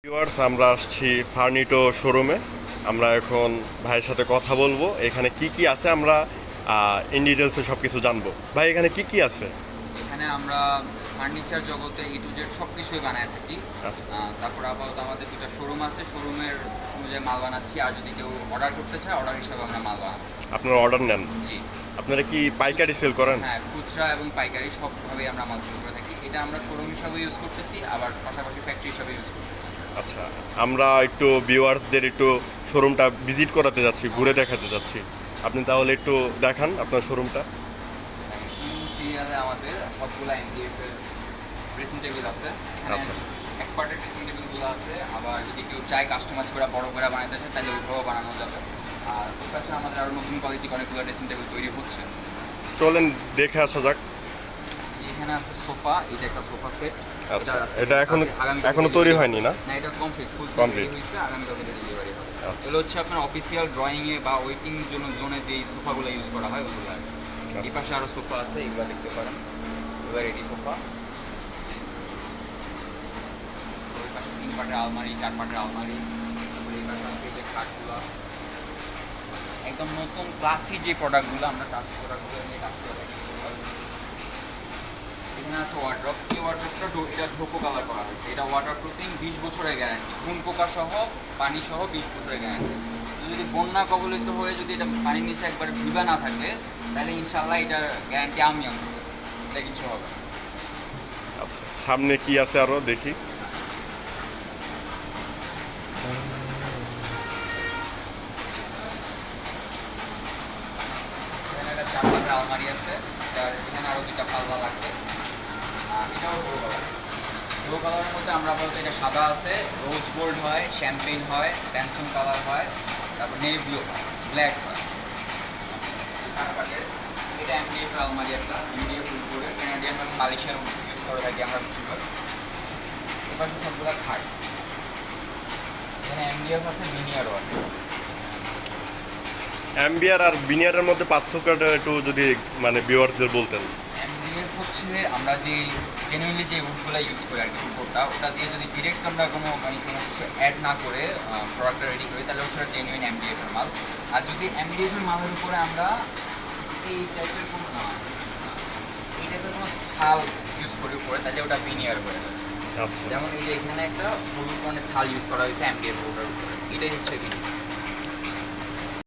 Viewers, আমরা আসছি ফার্নিটো শোরুমে। আমরা এখন ভাইয়ের সাথে কথা বলবো এখানে কি কি আছে। আমরা ইন ডিটেলসে সব কিছু জানবো। ভাই, এখানে কি কি আছে? এখানে আমরা ফার্নিচার জগতে এ টু জেড সব কিছুই বানায় থাকি। আচ্ছা। তারপর আপাতত আমাদের দুটো শোরুম আছে, শোরুমের অনুযায়ী মাল বানাচ্ছি। আর যদি কেউ অর্ডার করতে চায়, অর্ডার হিসাবে আমরা মাল বানাচ্ছি। আপনারা অর্ডার নেন? জি। আপনারা কি পাইকারি সেল করেন? হ্যাঁ, খুচরা এবং পাইকারি সবভাবেই আমরা মাল সেল করে থাকি। এটা আমরা শোরুম হিসাবে ইউজ করতেছি, আবার পাশাপাশি ফ্যাক্টরি হিসাবে ইউজ করতেছি। আচ্ছা, আমরা একটু ভিউয়ার্সদের একটু শোরুমটা ভিজিট করাতে যাচ্ছি, ঘুরে দেখাতে যাচ্ছি। আপনি তাহলে একটু দেখান আপনার শোরুমটা। সিরিয়ালে আমাদের সবগুলো এমডিএফ এর ড্রেসিং টেবিল আছে। এখানে আচ্ছা। এক পার্টের ড্রেসিং টেবিলগুলো আছে, আবার যদি কেউ চায় কাস্টমাইজ করে বড় করে বানাতে চায় তাহলে ওইভাবেও বানানো যাবে। আর ওই পাশে আমাদের আরও নতুন কোয়ালিটি অনেকগুলো ড্রেসিং টেবিল তৈরি হচ্ছে। চলেন দেখে আসা যাক। এখানে আছে সোফা, এটা একটা সোফা সেট। আচ্ছা, এটা এখনো তৈরি হয়নি না? না, এটা কমপ্লিট, ফুল Complete. তৈরি হয়েছে, আগামীকালকে ডেলিভারি হবে। আচ্ছা। এগুলো হচ্ছে আপনার অফিসিয়াল ড্রয়িংয়ে বা ওয়েটিং জন্য জোনে যেই সোফাগুলো ইউজ করা হয় ওগুলো আর কি। এই পাশে আরও সোফা আছে, এগুলো দেখতে পারেন। এবার রেডি সোফা। ওই পাশে 3 পাটের আলমারি, 4 পাটের আলমারি। তারপরে এই পাশে আছে এই যে খাটগুলো। একদম নতুন ক্লাসি যে প্রোডাক্টগুলো, আমরা ক্লাসি প্রোডাক্টগুলো নিয়ে কাজ করে থাকি। এখানে আছে ওয়ার্ড্রপ। এই ওয়ার্ড্রপটা এটা ঢোকো কালার করা হয়েছে। এটা ওয়াটার প্রুফিং, 20 বছরের গ্যারান্টি। ঘুন পোকা সহ, পানি সহ 20 বছরের গ্যারান্টি। যদি বন্যা কবলিত হয়ে যদি এটা পানির নিচে একবার ভিবা না থাকে, তাহলে ইনশাল্লাহ এটার গ্যারান্টি আমি অন্তত, এটা কিছু হবে না। আচ্ছা, সামনে কি আছে আরো দেখি। এখানে একটা 4 পাটের আলমারি আছে, এখানে আরও 2টা পাল্লা লাগবে। এটাও ব্লু কালার। ব্লু কালারের মধ্যে আমরা বলতে এটা সাদা আছে, রোজ গোল্ড হয়, শ্যাম্পেইন হয়, ট্যানসন কালার হয়, তারপর নেভি ব্লু হয়, ব্ল্যাক হয়। এটা এমডিএফ আলমারি, একটা এমডিএফ উডবোর্ডের ক্যানাডিয়ান এবং মালয়েশিয়ান ইউজ করে থাকি আমরা বেশিরভাগ। এবার সবগুলো খাট। এখানে এমডিএফ আছে, বিনিয়ারও আছে। অ্যাম্বিয়ার আর বিনিয়ারের মধ্যে পার্থক্যটা একটু যদি মানে ভিউয়ারদের বলতেন। এমডিএফ হচ্ছে আমরা যে জেনুইনলি যে উডগুলো ইউজ করি আর কি, উপরটা ওটা দিয়ে যদি ডিরেক্ট আমরা কোনো কোনো কিছু অ্যাড না করে প্রোডাক্টটা রেডি করি, তাহলে ওটা জেনুইন এমডিএফ এর মাল। আর যদি এমডিএফ এর মালের উপরে আমরা এই টাইপের কোনো ছাল ইউজ করি উপরে, তাহলে ওটা বিনিয়ার হয়ে যাবে। আচ্ছা। যেমন এই যে এখানে একটা হলুদ বর্ণের ছাল ইউজ করা হয়েছে এমডিএফ ওটার উপরে, এটাই হচ্ছে বিনিয়ার।